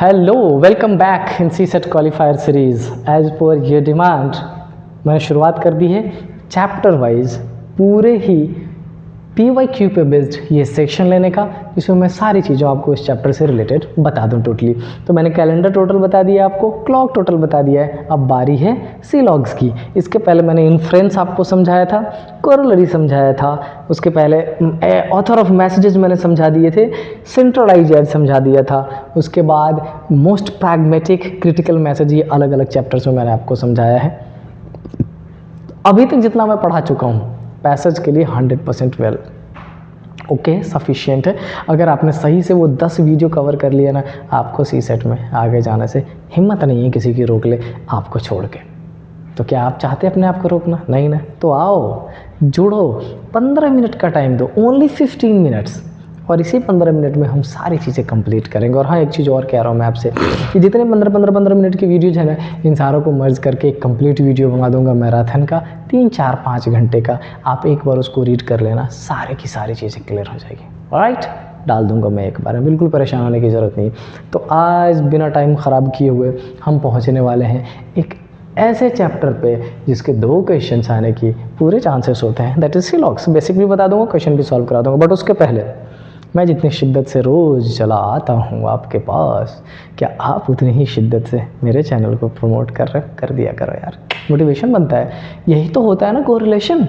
Hello, welcome back in CSAT qualifier series. As per your demand मैंने शुरुआत कर दी है चैप्टर वाइज पूरे ही PYQ पे बेस्ड ये सेक्शन लेने का, जिसमें मैं सारी चीज़ें आपको इस चैप्टर से रिलेटेड बता दूं टोटली। तो मैंने कैलेंडर टोटल बता दिया, आपको क्लॉक टोटल बता दिया है। अब बारी है सी लॉग्स की। इसके पहले मैंने इन्फ्रेंस आपको समझाया था, कोरोलरी समझाया था, उसके पहले ऑथर ऑफ मैसेजेस मैंने समझा दिए थे, सेंट्रलाइज एड समझा दिया था, उसके बाद मोस्ट प्रैग्मेटिक क्रिटिकल मैसेज, ये अलग अलग चैप्टर्स में मैंने आपको समझाया है। अभी तक जितना मैं पढ़ा चुका हूँ पैसेज के लिए 100% वेल ओके सफिशिएंट है। अगर आपने सही से वो 10 वीडियो कवर कर लिया ना, आपको सी सेट में आगे जाने से हिम्मत नहीं है किसी की रोक ले आपको छोड़ के। तो क्या आप चाहते अपने आप को रोकना? नहीं ना, तो आओ जुड़ो, 15 मिनट का टाइम दो, ओनली 15 मिनट्स, और इसी 15 मिनट में हम सारी चीज़ें कंप्लीट करेंगे। और हाँ, एक चीज़ और कह रहा हूँ मैं आपसे कि जितने 15 मिनट की वीडियोज है ना, इन सारों को मर्ज करके एक कंप्लीट वीडियो बना दूंगा मैराथन का, 3-4-5 घंटे का। आप एक बार उसको रीड कर लेना, सारे की सारी चीज़ें क्लियर हो जाएगी। ऑलराइट, डाल दूंगा मैं एक बार, बिल्कुल परेशान होने की ज़रूरत नहीं। तो आज बिना टाइम ख़राब किए हुए हम पहुँचने वाले हैं एक ऐसे चैप्टर पे जिसके 2 क्वेश्चंस आने की पूरे चांसेस होते हैं, दैट इज सी लॉग्स। बेसिक भी बता दूंगा, क्वेश्चन भी सॉल्व करा दूंगा। बट उसके पहले मैं जितनी शिद्दत से रोज़ चला आता हूँ आपके पास, क्या आप उतनी ही शिद्दत से मेरे चैनल को प्रमोट कर दिया करो यार, मोटिवेशन बनता है। यही तो होता है ना कोरिलेशन।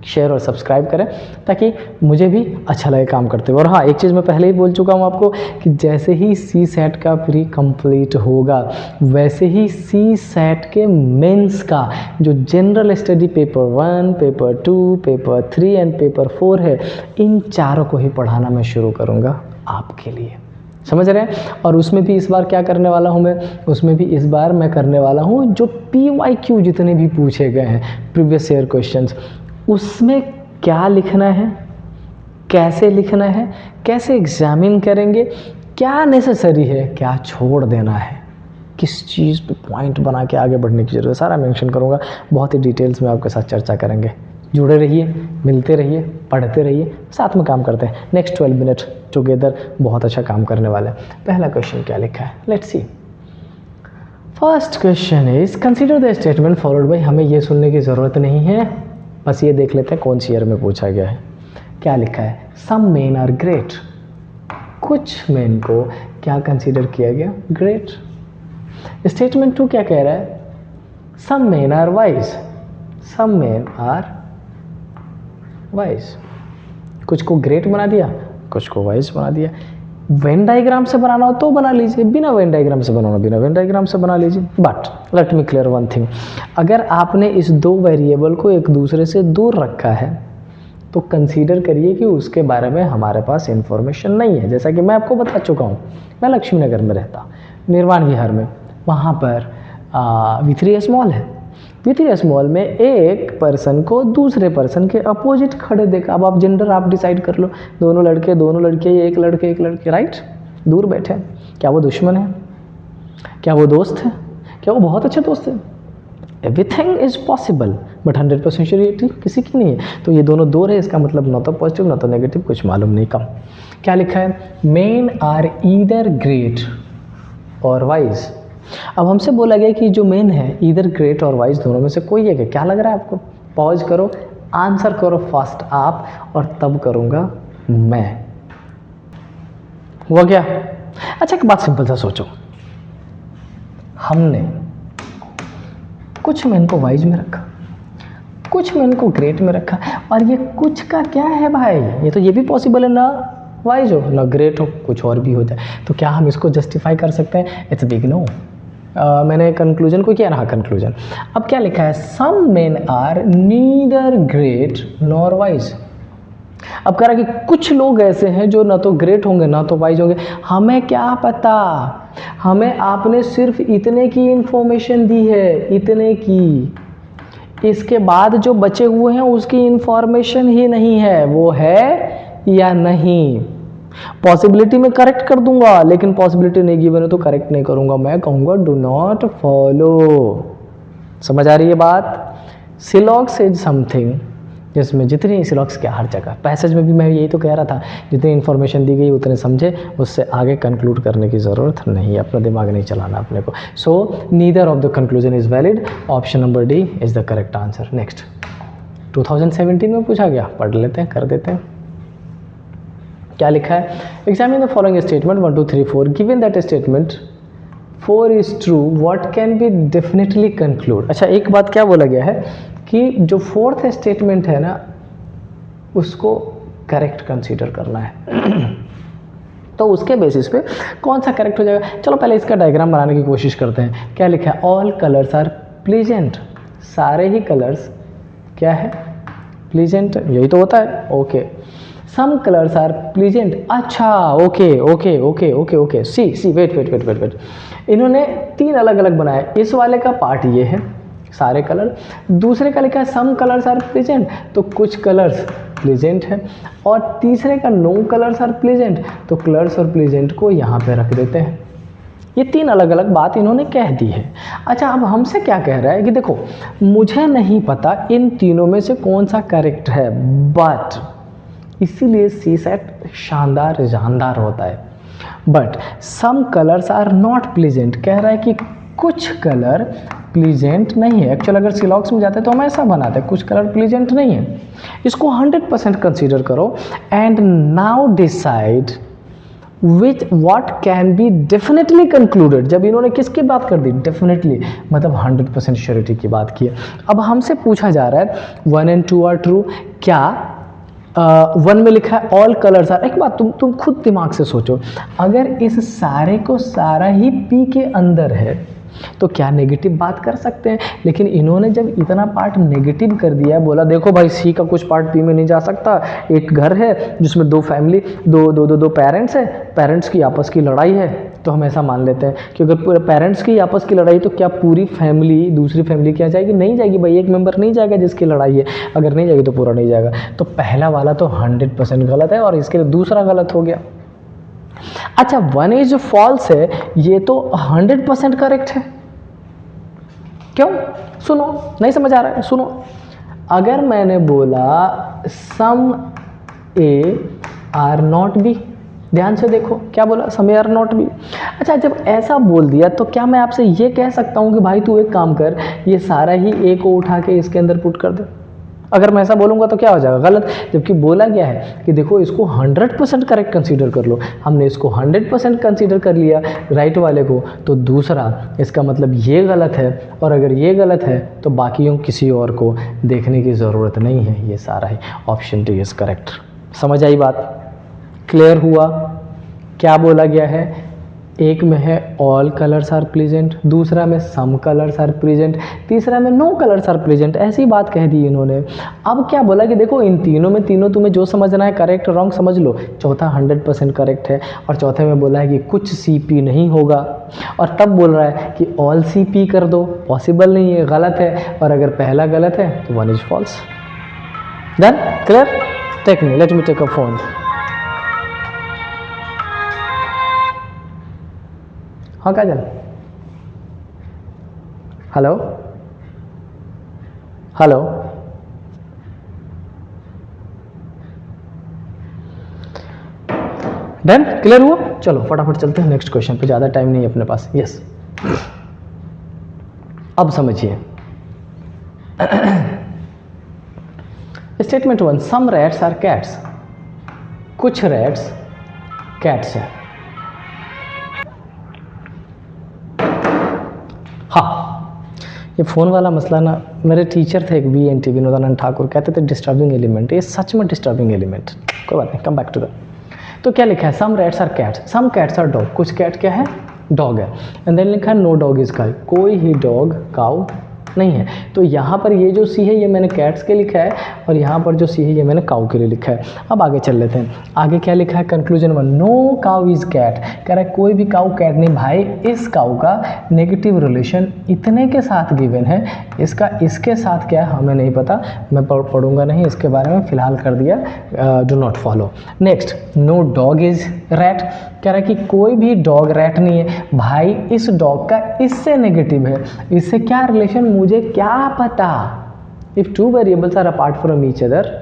शेयर और सब्सक्राइब करें ताकि मुझे भी अच्छा लगे काम करते हुए। और हाँ, एक चीज़ मैं पहले ही बोल चुका हूँ आपको कि जैसे ही सी सेट का प्री कंप्लीट होगा, वैसे ही सी सेट के मेंस का जो general study paper 1, paper 2, paper 3 and paper 4 है, इन चारों को ही पढ़ाना मैं शुरू करूँगा आपके लिए। समझ रहे हैं? और उसमें भी इस बार क्या करने वाला हूँ मैं, उसमें भी इस बार मैं करने वाला हूँ जो PYQ जितने भी पूछे गए हैं प्रीवियस ईयर क्वेश्चंस, उसमें क्या लिखना है, कैसे लिखना है, कैसे एग्जामिन करेंगे, क्या नेसेसरी है, क्या छोड़ देना है, किस चीज़ पे पॉइंट बना के आगे बढ़ने की ज़रूरत है, सारा मेंशन करूँगा। बहुत ही डिटेल्स में आपके साथ चर्चा करेंगे। जुड़े रहिए, मिलते रहिए, पढ़ते रहिए, साथ में काम करते हैं। नेक्स्ट 12 मिनट टुगेदर बहुत अच्छा काम करने वाले हैं। पहला क्वेश्चन क्या लिखा है, let's see. First question is consider the statement followed by. हमें ये सुनने की ज़रूरत नहीं है, बस ये देख लेते हैं कौन सी ईयर में पूछा गया है। क्या लिखा है, सम मेन आर ग्रेट। कुछ मेन को क्या कंसीडर किया गया, ग्रेट। स्टेटमेंट 2 क्या कह रहा है, some men are wise. Some men are wise. कुछ को ग्रेट बना दिया, कुछ को वाइज बना दिया। वेन डायग्राम से बनाना हो तो बना लीजिए, बिना वेन डायग्राम से बनाना, बिना वेन डायग्राम से बना लीजिए। But let me clear one thing, अगर आपने इस 2 वेरिएबल को एक दूसरे से दूर रखा है तो कंसीडर करिए कि उसके बारे में हमारे पास इंफॉर्मेशन नहीं है। जैसा कि मैं आपको बता चुका हूँ, मैं लक्ष्मी नगर में रहता, निर्वाण विहार में, वहाँ पर V3S मॉल है। V3S मॉल में एक पर्सन को दूसरे पर्सन के अपोजिट खड़े देखा। अब आप जेंडर आप डिसाइड कर लो, दोनों लड़के, दोनों लड़के, एक लड़के, एक लड़के, राइट, दूर बैठे। क्या वो दुश्मन है, क्या वो दोस्त है, क्या वो बहुत अच्छे दोस्त है? Everything is possible, but 100% surety किसी की नहीं है। तो ये दोनों दूर है, इसका मतलब ना तो पॉजिटिव ना तो नेगेटिव, कुछ मालूम नहीं कम। क्या लिखा है, मेन आर ईदर ग्रेट और वाइज। अब हमसे बोला गया कि जो मेन है ईदर ग्रेट और वाइज दोनों में से कोई है क्या लग रहा है आपको? पॉज करो, आंसर करो फर्स्ट आप, और तब करूँगा मैं। हुआ क्या? अच्छा, एक बात सिंपल सा सोचो, हमने कुछ मेन को वाइज में रखा, कुछ मेन को ग्रेट में रखा, और ये कुछ का क्या है भाई, ये तो ये भी पॉसिबल है ना वाइज हो ना ग्रेट हो, कुछ और भी हो जाए। तो क्या हम इसको जस्टिफाई कर सकते हैं? It's big no. मैंने कंक्लूजन को किया ना, कंक्लूजन। अब क्या लिखा है, some men are neither great nor wise. अब कह रहा है कि कुछ लोग ऐसे हैं जो ना तो ग्रेट होंगे ना तो वाइज होंगे। हमें क्या पता, हमें आपने सिर्फ इतने की इंफॉर्मेशन दी है, इतने की। इसके बाद जो बचे हुए हैं उसकी इंफॉर्मेशन ही नहीं है, वो है या नहीं। पॉसिबिलिटी में करेक्ट कर दूंगा, लेकिन पॉसिबिलिटी नहीं गिवन है तो करेक्ट नहीं करूंगा, मैं कहूंगा डू नॉट फॉलो। समझ आ रही है बात? सिलॉग सेज समथिंग जिसमें जितनी सिलॉक्स क्या हर जगह पैसेज में भी मैं यही तो कह रहा था, जितनी इन्फॉर्मेशन दी गई उतने समझे, उससे आगे कंक्लूड करने की ज़रूरत नहीं है, अपना दिमाग नहीं चलाना अपने को। So neither of the conclusion is valid, option number D is the correct answer. Next 2017 में पूछा गया, पढ़ लेते हैं, कर देते हैं। क्या लिखा है? Examine the following statement 1 2 3 4, given that statement 4 is true what can be definitely conclude. अच्छा, एक बात क्या बोला गया है कि जो फोर्थ स्टेटमेंट है ना उसको करेक्ट कंसीडर करना है तो उसके बेसिस पे कौन सा करेक्ट हो जाएगा। चलो पहले इसका डायग्राम बनाने की कोशिश करते हैं। क्या लिखा है? ऑल कलर्स आर प्लीजेंट, सारे ही कलर्स क्या है? प्लीजेंट, यही तो होता है। Okay, some colours are pleasant. अच्छा, okay okay okay okay okay, see wait, इन्होंने 3 अलग अलग बनाए। इस वाले का पार्ट ये है सारे कलर, दूसरे का लिखा है सम कलर्स आर प्लीजेंट, तो कुछ कलर्स प्लीजेंट है, और तीसरे का नो कलर्स आर प्लीजेंट, तो कलर्स और प्लीजेंट को यहाँ पे रख देते हैं। ये 3 अलग अलग बात इन्होंने कह दी है। अच्छा, अब हमसे क्या कह रहा है कि देखो मुझे नहीं पता इन तीनों में से कौन सा करेक्ट है, बट इसीलिए सी सेट शानदार जानदार होता है। But some colours are not pleasant, कह रहा है कि कुछ कलर प्लीजेंट नहीं है। एक्चुअल अगर सिलॉक्स में जाते तो हम ऐसा बनाते, कुछ कलर प्लीजेंट नहीं है। इसको 100% कंसीडर करो and now decide which what can be definitely concluded. जब इन्होंने किसकी बात कर दी? डेफिनेटली, मतलब 100% श्योरिटी की बात की है। अब हमसे पूछा जा रहा है 1 and 2 आर ट्रू। क्या 1 में लिखा है ऑल कलर्स आर। एक बात तुम खुद दिमाग से सोचो, अगर इस सारे को सारा ही पी के अंदर है तो क्या नेगेटिव बात कर सकते हैं? लेकिन इन्होंने जब इतना पार्ट नेगेटिव कर दिया है, बोला देखो भाई सी का कुछ पार्ट पी में नहीं जा सकता, एक घर है जिसमें 2 फैमिली, दो पेरेंट्स है, पेरेंट्स की आपस की लड़ाई है, तो हम ऐसा मान लेते हैं कि अगर पूरे पेरेंट्स की आपस की लड़ाई तो क्या पूरी फैमिली दूसरी फैमिली क्या जाएगी? नहीं जाएगी भाई, एक मेंबर नहीं जाएगा जिसकी लड़ाई है, अगर नहीं जाएगी तो पूरा नहीं जाएगा। तो पहला वाला तो 100% गलत है और इसके लिए दूसरा गलत हो गया। अच्छा, 1 इज फॉल्स है, ये तो 100% करेक्ट है। क्यों? सुनो, नहीं समझ आ रहा है, सुनो। अगर मैंने बोला सम ए आर नॉट बी, ध्यान से देखो क्या बोला, सम ए आर नॉट बी। अच्छा, जब ऐसा बोल दिया तो क्या मैं आपसे ये कह सकता हूँ कि भाई तू एक काम कर, ये सारा ही ए को उठा के इसके अंदर पुट कर दे? अगर मैं ऐसा बोलूँगा तो क्या हो जाएगा? गलत। जबकि बोला गया है कि देखो इसको 100% करेक्ट कंसीडर कर लो, हमने इसको 100% कंसीडर कर लिया राइट वाले को, तो दूसरा इसका मतलब ये गलत है, और अगर ये गलत है तो बाकियों किसी और को देखने की ज़रूरत नहीं है, ये सारा ही ऑप्शन डी इज़ करेक्ट। समझ आई बात? क्लियर हुआ? क्या बोला गया है? एक में है ऑल कलर्स आर प्लीजेंट, दूसरा में सम कलर्स आर प्लीजेंट, तीसरा में नो कलर्स आर प्लीजेंट, ऐसी बात कह दी इन्होंने। अब क्या बोला कि देखो इन तीनों में तीनों तुम्हें जो समझना है करेक्ट रॉन्ग समझ लो, चौथा 100% करेक्ट है, और चौथे में बोला है कि कुछ CP नहीं होगा, और तब बोल रहा है कि ऑल CP कर दो, पॉसिबल नहीं है, गलत है, और अगर पहला गलत है तो 1 is false. Done? Clear? Take me, let me take a phone. हाँ Kajal, hello hello, done? Clear हुआ? चलो फटाफट चलते हैं नेक्स्ट क्वेश्चन पे, ज़्यादा टाइम नहीं है अपने पास। यस, अब समझिए statement 1, some rats are cats, कुछ रैट्स कैट्स हैं। हाँ, ये फ़ोन वाला मसला ना, मेरे टीचर थे एक VNT विनोदानंद ठाकुर, कहते थे डिस्टर्बिंग एलिमेंट, ये सच में डिस्टर्बिंग एलिमेंट। कोई बात नहीं, कम बैक टू द। तो क्या लिखा है? Some rats are cats, some cats are dog, कुछ कैट क्या है? डॉग है। एंड देन लिखा है नो डॉग इज काउ, कोई ही डॉग काउ नहीं है। तो यहाँ पर ये जो सी है ये मैंने कैट्स के लिखा है, और यहाँ पर जो सी है ये मैंने काउ के लिए लिखा है। अब आगे चल लेते हैं, आगे क्या लिखा है? Conclusion 1, no cow is cat, कह रहा है कोई भी काउ कैट नहीं। भाई इस काउ का नेगेटिव रिलेशन इतने के साथ गिवन है, इसका इसके साथ क्या है हमें नहीं पता, मैं पढ़ूंगा नहीं इसके बारे में, फिलहाल कर दिया do not follow. Next, no dog is rat, कह रहा है कि कोई भी डॉग रैट नहीं है। भाई इस डॉग का इससे नेगेटिव है, इससे क्या रिलेशन मुझे क्या पता, if two variables are apart from each other,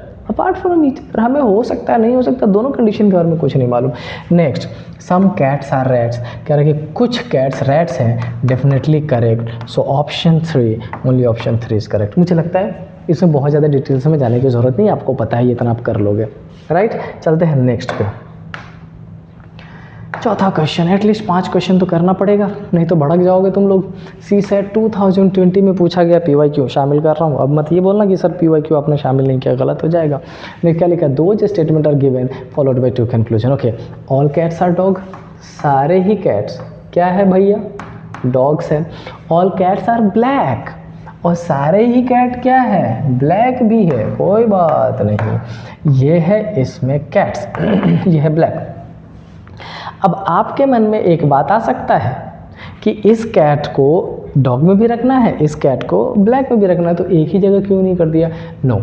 हमें हो सकता है नहीं हो सकता, दोनों कंडीशन के बारे में कुछ नहीं मालूम। Next, some cats are rats, कह रहे कि कुछ कैट्स रैट्स हैं, definitely correct. So option 3, only option 3 is correct. मुझे लगता है इसमें बहुत ज़्यादा डिटेल्स में जाने की ज़रूरत नहीं, आपको पता है इतना आप कर लोगे, राइट। चलते हैं नेक्स्ट पे, चौथा क्वेश्चन। एटलीस्ट 5 क्वेश्चन तो करना पड़ेगा, नहीं तो भड़क जाओगे तुम लोग। CSAT 2020 में पूछा गया PYQ शामिल कर रहा हूँ, अब मत ये बोलना कि सर PYQ आपने शामिल नहीं किया, गलत हो जाएगा। मैं क्या लिखा, दो statement are given followed by 2 conclusion. Okay, all cats are dog, सारे ही कैट्स क्या है भैया, डॉग्स है। ऑल कैट्स आर ब्लैक, और सारे ही कैट क्या है, ब्लैक भी है, कोई बात नहीं, ये है इसमें कैट्स ये है ब्लैक। अब आपके मन में एक बात आ सकता है कि इस कैट को डॉग में भी रखना है, इस कैट को ब्लैक में भी रखना है, तो एक ही जगह क्यों नहीं कर दिया। नो,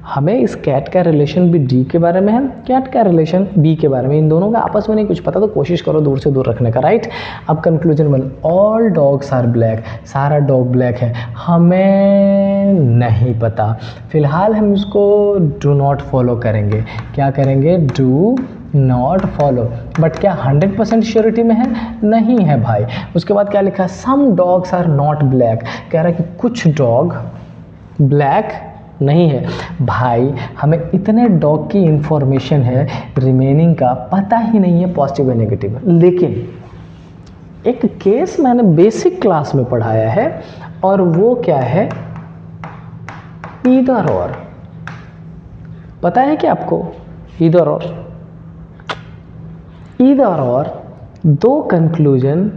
हमें इस कैट का रिलेशन भी डी के बारे में है, कैट का रिलेशन बी के बारे में, इन दोनों का आपस में नहीं कुछ पता, तो कोशिश करो दूर से दूर रखने का, राइट। अब conclusion 1, all dogs are black, सारा डॉग ब्लैक है, हमें नहीं पता, फिलहाल हम इसको डू नॉट फॉलो करेंगे। क्या करेंगे, डू नॉट फॉलो। बट क्या 100% श्योरिटी में है, नहीं है भाई। उसके बाद क्या लिखा, some dogs are not black, कह रहा है कि कुछ डॉग ब्लैक नहीं है। भाई हमें इतने डॉग की इंफॉर्मेशन है, रिमेनिंग का पता ही नहीं है पॉजिटिव या नेगेटिव। लेकिन एक केस मैंने बेसिक क्लास में पढ़ाया है, और वो क्या है, ईदर और। पता है क्या आपको, ईदर और, ईदर और दो कंक्लूजन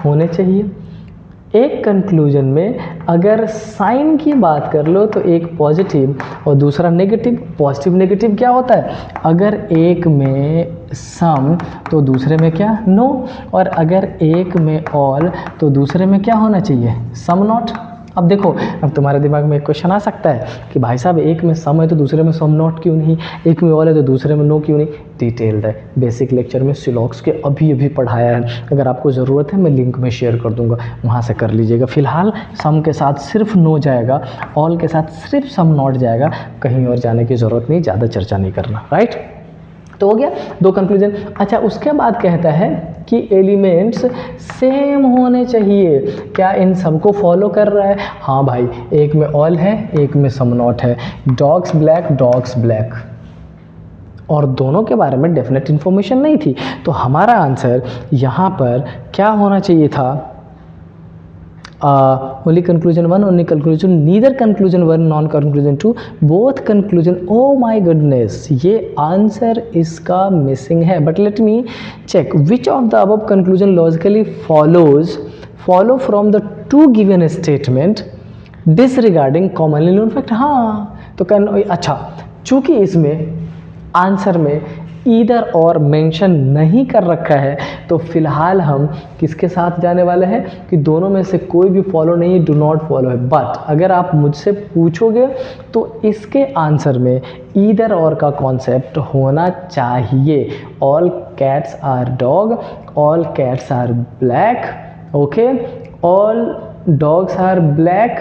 होने चाहिए। एक कंक्लूजन में अगर साइन की बात कर लो तो एक पॉजिटिव और दूसरा नेगेटिव। पॉजिटिव नेगेटिव क्या होता है, अगर एक में सम तो दूसरे में क्या, नो, और अगर एक में ऑल तो दूसरे में क्या होना चाहिए, सम नॉट। अब देखो, अब तुम्हारे दिमाग में एक क्वेश्चन आ सकता है कि भाई साहब एक में सम है तो दूसरे में सम नॉट क्यों नहीं, एक में ऑल है तो दूसरे में नो क्यों नहीं। डिटेल्ड है, बेसिक लेक्चर में सिलॉक्स के अभी पढ़ाया है, अगर आपको ज़रूरत है मैं लिंक में शेयर कर दूंगा, वहाँ से कर लीजिएगा। फिलहाल सम के साथ सिर्फ नो जाएगा, ऑल के साथ सिर्फ सम नॉट जाएगा, कहीं और जाने की ज़रूरत नहीं, ज़्यादा चर्चा नहीं करना, राइट। तो हो गया दो कंक्लूजन। अच्छा, उसके बाद कहता है कि एलिमेंट्स सेम होने चाहिए। क्या इन सबको फॉलो कर रहा है, हाँ भाई, एक में ऑल है एक में सम नॉट है, डॉग्स ब्लैक, और दोनों के बारे में डेफिनेट इन्फॉर्मेशन नहीं थी। तो हमारा आंसर यहाँ पर क्या होना चाहिए था, only conclusion 1, only conclusion, neither conclusion 1 non conclusion 2, both conclusion। oh my goodness, ये आंसर इसका मिसिंग है। But let me check which of the above conclusion logically follow from the two given statement disregarding commonly known fact। हाँ, तो अच्छा, चूंकि इसमें answer में either और मेंशन नहीं कर रखा है, तो फिलहाल हम किसके साथ जाने वाले हैं कि दोनों में से कोई भी फॉलो नहीं, डू नॉट फॉलो है। बट अगर आप मुझसे पूछोगे तो इसके आंसर में ईदर और का कॉन्सेप्ट होना चाहिए। All cats are dog, all cats are black, okay, all dogs are black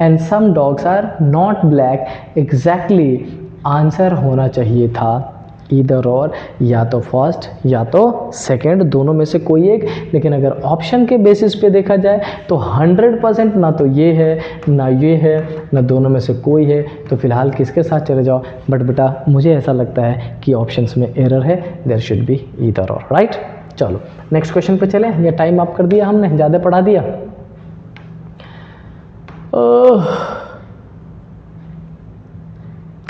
and some dogs are not black. Exactly answer होना चाहिए था ईदर और, या तो फर्स्ट या तो सेकंड, दोनों में से कोई एक। लेकिन अगर ऑप्शन के बेसिस पे देखा जाए तो 100% ना तो ये है ना ये है ना दोनों में से कोई है, तो फिलहाल किसके साथ चले जाओ। बट बेटा मुझे ऐसा लगता है कि ऑप्शंस में एरर है, देयर शुड बी ईदर और, राइट। चलो नेक्स्ट क्वेश्चन पे चले, ये टाइम आप कर दिया हमने, ज़्यादा पढ़ा दिया।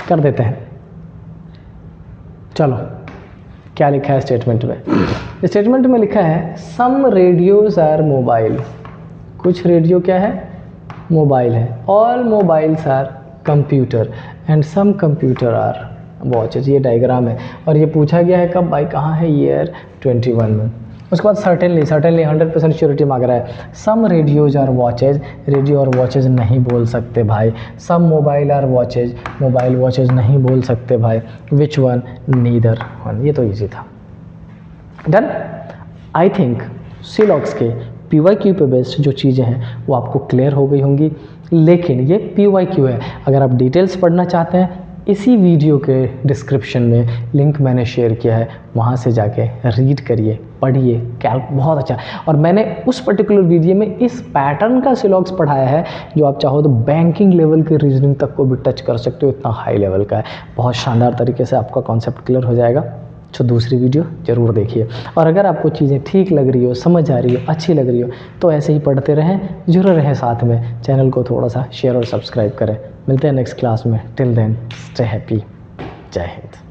कर देते हैं, चलो क्या लिखा है स्टेटमेंट में। स्टेटमेंट में लिखा है सम रेडियोज आर मोबाइल, कुछ रेडियो क्या है, मोबाइल है। All mobiles are computer and some computer are watches. ये डायग्राम है और ये पूछा गया है कब, भाई कहाँ है, ईयर 21 में। उसके बाद सर्टेनली 100% श्योरिटी मांग रहा है। Some radios are watches, radio और वॉचेज नहीं बोल सकते भाई। Some mobile are watches, mobile watches नहीं बोल सकते भाई। Which one, neither one. ये तो इजी था, डन। आई थिंक सिलॉक्स के PYQ पे बेस्ड जो चीज़ें हैं वो आपको क्लियर हो गई होंगी। लेकिन ये PYQ है, अगर आप डिटेल्स पढ़ना चाहते हैं इसी वीडियो के डिस्क्रिप्शन में लिंक मैंने शेयर किया है, वहाँ से जाके रीड करिए, पढ़िए, कैल्क बहुत अच्छा। और मैंने उस पर्टिकुलर वीडियो में इस पैटर्न का सिलॉक्स पढ़ाया है जो आप चाहो तो बैंकिंग लेवल के रीजनिंग तक को भी टच कर सकते हो, इतना हाई लेवल का है। बहुत शानदार तरीके से आपका कॉन्सेप्ट क्लियर हो जाएगा। तो दूसरी वीडियो ज़रूर देखिए। और अगर आपको चीज़ें ठीक लग रही हो, समझ आ रही हो, अच्छी लग रही हो तो ऐसे ही पढ़ते रहें, जुड़े रहें साथ में। चैनल को थोड़ा सा शेयर और सब्सक्राइब करें। मिलते हैं नेक्स्ट क्लास में। Till then stay happy. जय हिंद।